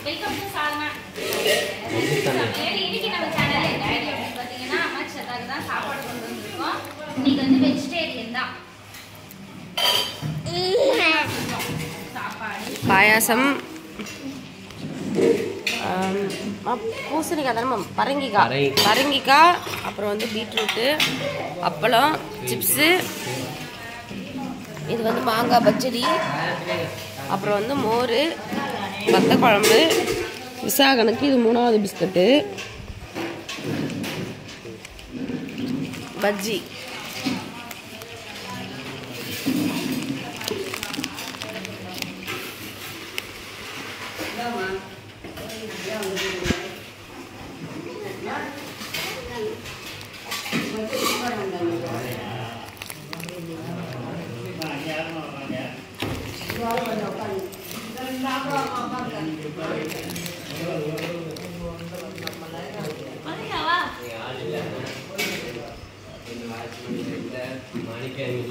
Welcome to சால்மா. இன்னைக்கு நம்ம சேனல்ல என்ன ஐடியா பாத்தீங்கன்னா அம்மா சத்தாக்கு தான் சாப்பாடு கொண்டு வந்திருக்கோம். இன்னைக்கு வந்து வெஜிடேரியன் தான். சாப்பாடு பாயாசம் பூசணிக்காய் தானே பரங்கிக்காய் அப்புறம் வந்து பீட்ரூட்டு அப்பளம் சிப்ஸு இது வந்து மாங்காய் பச்சடி அப்புறம் வந்து மோர் வத்த குழம்பு விசாகனுக்கு இது 3வது பிஸ்கட்டு பஜ்ஜி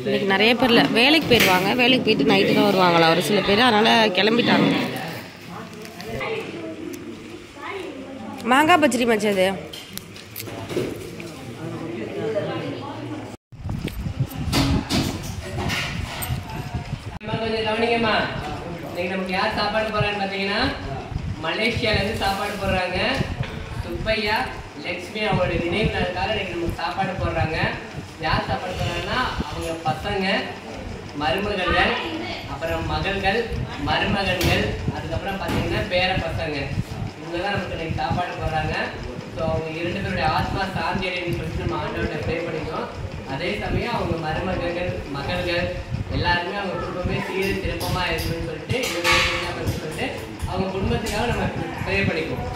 இன்னைக்கு நிறைய பேர்ல வேலைக்கு போயிடுவாங்க. வேலைக்கு போயிட்டு நைட்டு தான் வருவாங்களா ஒரு சில பேர், அதனால கிளம்பிட்டாங்க. மாங்காய் பச்சடி மச்சது கவனிங்கம்மா. இன்னைக்கு நமக்கு யார் சாப்பாடு போடுறான்னு பார்த்தீங்கன்னா மலேசியாவிலேருந்து சாப்பாடு போடுறாங்க. சுப்பையா லக்ஷ்மி அவங்களோட நினைவு நாளுக்காக இன்னைக்கு நமக்கு சாப்பாடு போடுறாங்க. யார் சாப்பாடு போடுறாங்கன்னா அவங்க பசங்க, மருமகள்கள், அப்புறம் மகள்கள், மருமகன்கள், அதுக்கப்புறம் பார்த்தீங்கன்னா பேர பசங்க, இவங்க தான் நமக்கு இன்னைக்கு சாப்பாடு போடுறாங்க. ஸோ அவங்க 2 பேருடைய ஆத்மா சாந்தி அடைன்னு சொல்லிட்டு நம்ம ஆண்டவர்கிட்ட ப்ரே பண்ணிக்கோம். அதே சமயம் அவங்க மருமகள்கள், மகள்கள் எல்லாருமே அவங்க குடும்பமே சீர் திருப்பமாக இருக்குன்னு சொல்லிட்டு சொல்லிட்டு அவங்க குடும்பத்துக்காக நம்ம ப்ரே பண்ணிக்குவோம்.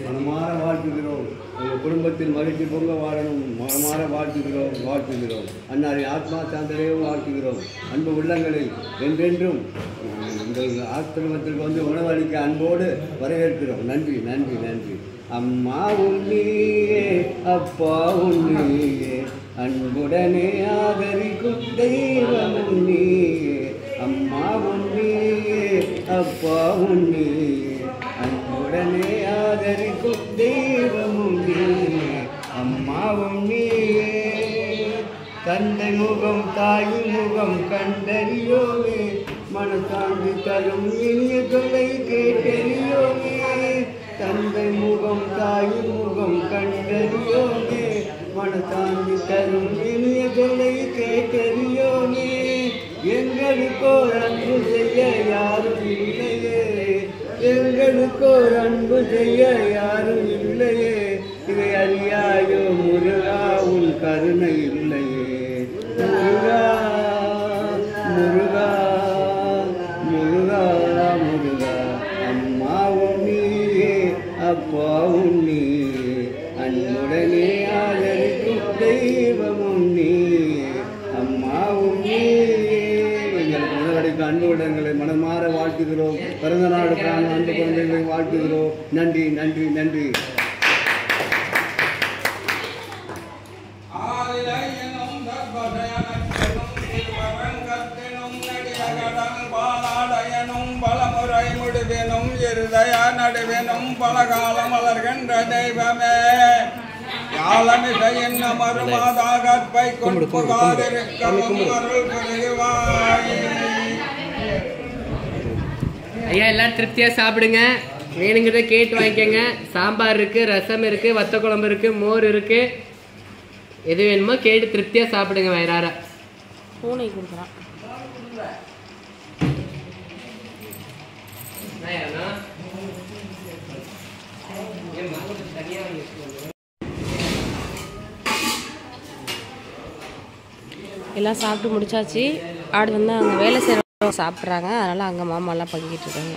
மனமாற வாழ்த்துகிறோம். உங்கள் குடும்பத்தில் மகிழ்ச்சி பொங்க வாழணும். மனமாற வாழ்த்துகிறோம். அன்னாரின் ஆத்மா சாந்தரையும் வாழ்த்துகிறோம். அன்பு உள்ளங்களில் என்றென்றும் உங்கள் ஆசிரமத்திற்கு வந்து உணவளிக்க அன்போடு வரவேற்கிறோம். நன்றி நன்றி நன்றி. அம்மாவும் நீயே அப்பாவும் நீயே அன்புடனே ஆதரிக்கும் தெய்வமும் நீயே. அம்மாவும் நீயே அப்பாவும் நீயே அன்புடனே ஆதரிக்கும் தெய்வமும் நீயே. அம்மாவும் நீயே. தந்தை முகம் தாயின் முகம் கண்டறியோமே, மனசாந்தி தரும் இனிய தொலை கேட்டறியோமே. தந்தை முகம் தாயின் முகம் கண்டறியோமே, மனசாந்தி தரும் இனிய தொலை கேட்டறியோமே. எங்களுக்கோர் அன்பு செய்ய யாரும் இல்லையே, எங்களுக்கோர் அன்பு செய்ய யாரும் இல்லையே. இதை அறியாயோ முருகா உன் கருணை இல்லையே. முருகா முருகா முருகா முருகா. அம்மாவும் நீயே அப்பாவும் நீயே அன்புடனே ஆதரிக்கும் தெய்வமும் நீயே. அம்மாவும் நீயே. எங்களுக்கு உணவடைக்கு அன்பு இடங்களை மனமாற வாழ்த்துகிறோம். பிறந்த நாளுக்கான அன்பு குழந்தைகளை வாழ்த்துகிறோம். நன்றி நன்றி நன்றி. பலமுறை முடிவினும் இருதய நடுவினும் பலகால மலர்கின்ற தெய்வமே, யாழமிசையின் மறுமாதா கற்பை கொண்டுகாதிருக்கவும் அருள் புரிவாய். ஐயா எல்லாரும் திருப்தியா சாப்பிடுங்க. வேணுங்கிறத கேட்டு வாங்கிக்கோங்க. சாம்பார் இருக்கு, ரசம் இருக்கு, வத்த குழம்பு இருக்கு, மோர் இருக்கு. எது வேணுமோ கேட்டு திருப்தியா சாப்பிடுங்க வயிறார. பூனை கொடுக்குறான். எல்லாம் சாப்பிட்டு முடிச்சாச்சு. ஆடு வந்து அங்கே வேலை செய்கிறவங்க சாப்பிட்றாங்க. அதனால் அங்கே மாமாலாம் பங்கிட்டு இருக்காங்க.